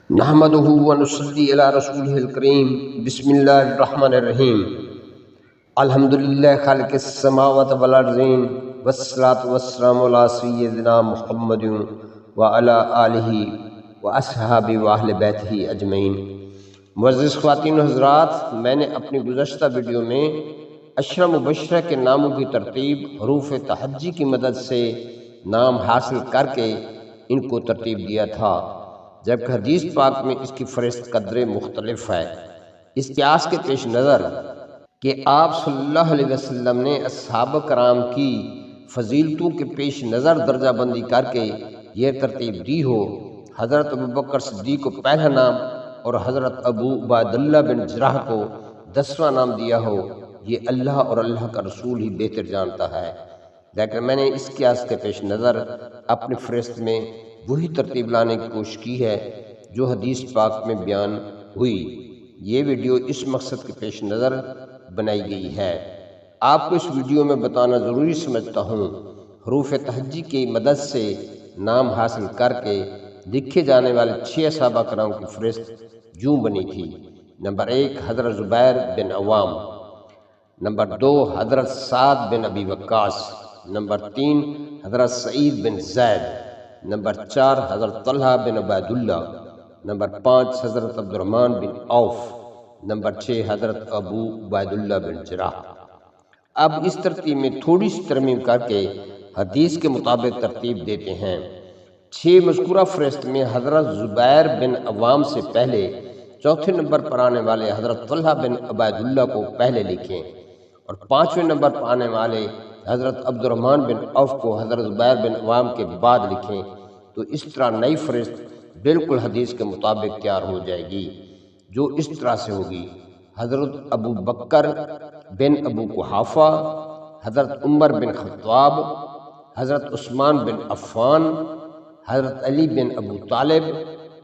نحمدہ و نصلی علی رسولہ الکریم بسم اللہ الرحمن الرحیم الحمدللہ خالق السماوات والارضین والصلاة والسلام علی سیدنا محمد وعلی آلہ واصحابہ واہل بیتہ اجمعین۔ معزز خواتین و حضرات، میں نے اپنی گزشتہ ویڈیو میں عشرہ مبشرہ کے ناموں کی ترتیب حروف تہجی کی مدد سے نام حاصل کر کے ان کو ترتیب دیا تھا، جبکہ حدیث پاک میں اس کی فہرست قدرے مختلف ہے۔ اس قیاس کے پیش نظر کہ آپ صلی اللہ علیہ وسلم نے اصحاب کرام کی فضیلتوں کے پیش نظر درجہ بندی کر کے یہ ترتیب دی ہو، حضرت ابوبکر صدیق کو پہلا نام اور حضرت ابو عبیداللہ بن جراح کو 10واں نام دیا ہو، یہ اللہ اور اللہ کا رسول ہی بہتر جانتا ہے، لیکن میں نے اس قیاس کے پیش نظر اپنی فہرست میں وہی ترتیب لانے کی کوشش کی ہے جو حدیث پاک میں بیان ہوئی۔ یہ ویڈیو اس مقصد کے پیش نظر بنائی گئی ہے۔ آپ کو اس ویڈیو میں بتانا ضروری سمجھتا ہوں، حروف تہجی کی مدد سے نام حاصل کر کے لکھے جانے والے 6 صحابہ کرام کی فہرست یوں بنی تھی۔ نمبر 1 حضرت زبیر بن عوام، نمبر 2 حضرت سعد بن ابی وقاص، نمبر 3 حضرت سعید بن زید، نمبر 4 حضرت طلحہ بن عبیداللہ، نمبر 5 حضرت عبد الرحمن بن عوف، نمبر 6 حضرت ابو عبیداللہ بن جراح۔ اب اس ترتیب میں تھوڑی سی ترمیم کر کے حدیث کے مطابق ترتیب دیتے ہیں۔ 6 مذکورہ فہرست میں حضرت زبیر بن عوام سے پہلے چوتھے نمبر پر آنے والے حضرت طلحہ بن عبیداللہ کو پہلے لکھیں اور 5ویں نمبر پر آنے والے حضرت عبد الرحمن بن عوف کو حضرت زبیر بن عوام کے بعد لکھیں، تو اس طرح نئی فہرست بالکل حدیث کے مطابق تیار ہو جائے گی، جو اس طرح سے ہوگی: حضرت ابو بکر بن ابو قحافہ، حضرت عمر بن خطاب، حضرت عثمان بن عفان، حضرت علی بن ابو طالب،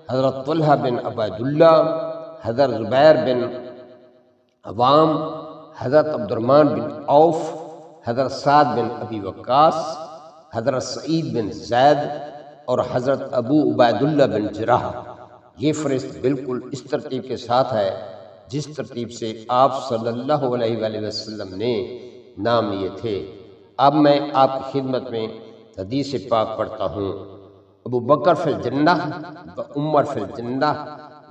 حضرت طلحہ بن عبیداللہ، حضرت زبیر بن عوام، حضرت عبد الرحمن بن عوف، حضرت سعد بن ابی وقاص، حضرت سعید بن زید اور حضرت ابو عبیداللہ بن جراح۔ یہ فہرست بالکل اس ترتیب کے ساتھ ہے جس ترتیب سے آپ صلی اللہ علیہ وآلہ وسلم نے نام لیے تھے۔ اب میں آپ کی خدمت میں حدیث پاک پڑھتا ہوں۔ ابو بکر فی الجنہ و عمر فی الجنہ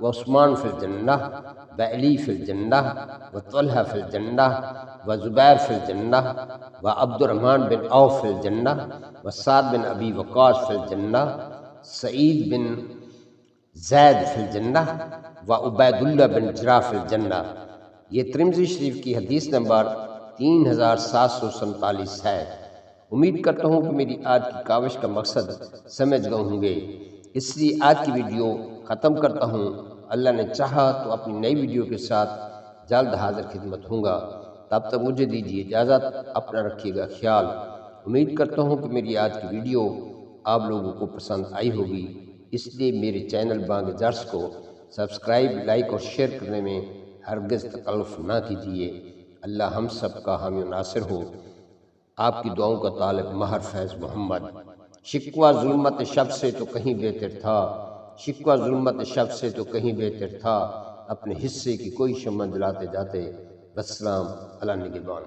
و عثمان فی الجنہ و علی فی الجنہ و طلحہ فی الجنہ و زبیر فی الجنہ و عبد الرحمن بن عوف فی الجنہ و سعد بن ابی وقاص فی الجنہ، سعید بن زید فی الجنہ و عبیداللہ بن جراح فی الجنہ۔ یہ ترمذی شریف کی حدیث نمبر 3747 ہے۔ امید کرتا ہوں کہ میری آج کی کاوش کا مقصد سمجھ گئے ہوں گے، اس لیے آج کی ویڈیو ختم کرتا ہوں۔ اللہ نے چاہا تو اپنی نئی ویڈیو کے ساتھ جلد حاضر خدمت ہوں گا، تب تک مجھے دیجیے اجازت، اپنا رکھیے گا خیال۔ امید کرتا ہوں کہ میری آج کی ویڈیو آپ لوگوں کو پسند آئی ہوگی، اس لیے میرے چینل بانگ جرس کو سبسکرائب، لائک اور شیئر کرنے میں ہرگز تکلف نہ کیجیے۔ اللہ ہم سب کا حامی و ناصر ہو۔ آپ کی دعاؤں کا طالب مہر فیض محمد۔ شکوہ ظلمت شب سے تو کہیں بہتر تھا، شکوہ ظلمت شب سے تو کہیں بہتر تھا، اپنے حصے کی کوئی شمع جلاتے جاتے، والسلام علی نگہبان۔